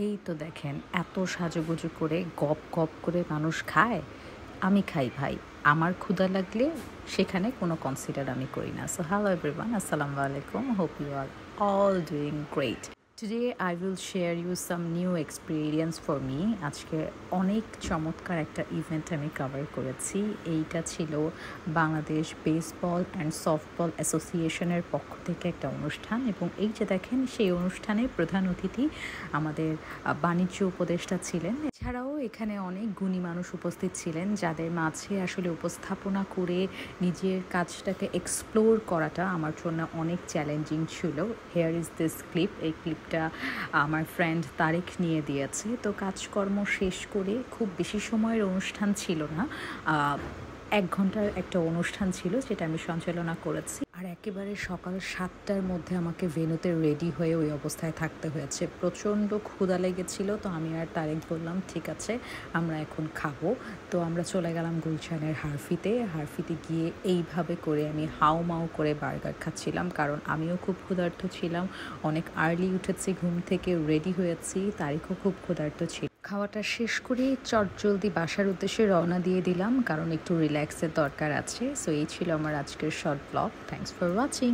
এই তো দেখেন এত সাজুগুজু করে গপ গপ করে মানুষ খায়। আমি খাই ভাই। আমার ক্ষুধা লাগলে সেখানে কোনো কনসিডার আমি করি না। সো হ্যালো এভরিওয়ান, আসসালামু আলাইকুম। Hope you are all doing great. Today I will share you some new experience for me. আজকে অনেক চমৎকার একটা ইভেন্ট আমি কভার করেছি। এইটা ছিল বাংলাদেশ বেসবল অ্যান্ড সফটবল অ্যাসোসিয়েশনের পক্ষ থেকে একটা অনুষ্ঠান, এবং এই যে দেখেন সেই অনুষ্ঠানে প্রধান অতিথি আমাদের বাণিজ্য উপদেষ্টা ছিলেন। এছাড়াও এখানে অনেক গুণী মানুষ উপস্থিত ছিলেন, যাদের মাঝে আসলে উপস্থাপনা করে নিজের কাজটাকে এক্সপ্লোর করাটা আমার জন্য অনেক চ্যালেঞ্জিং ছিল। Hair is this clip. এই ক্লিপটা আমার ফ্রেন্ড তারেক নিয়ে দিয়েছে। তো কাজকর্ম শেষ করে খুব বেশি সময়ের অনুষ্ঠান ছিল না, 1 ঘন্টার একটা অনুষ্ঠান ছিল যেটা আমি সঞ্চালনা করেছি। আর একেবারে সকাল 7টার মধ্যে আমাকে ভেন্যুতে রেডি হয়ে ওই অবস্থায় থাকতে হয়েছে। প্রচণ্ড ক্ষুধা লেগেছিল। তো আমি আর তারেক বললাম ঠিক আছে, আমরা এখন খাবো। তো আমরা চলে গেলাম গুলশানের হারফিতে গিয়ে এইভাবে করে আমি হাউমাউ করে বার্গার খাচ্ছিলাম, কারণ আমিও খুব ক্ষুধার্ত ছিলাম। অনেক আর্লি উঠেছি, ঘুম থেকে রেডি হয়েছি, তারিখও খুব ক্ষুধার্ত ছিল। খাওয়াটা শেষ করে চটজলদি বাসার উদ্দেশ্যে রওনা দিয়ে দিলাম, কারণ একটু রিল্যাক্সের দরকার আছে। সো এই ছিল আমার আজকের short blog. Thanks for watching.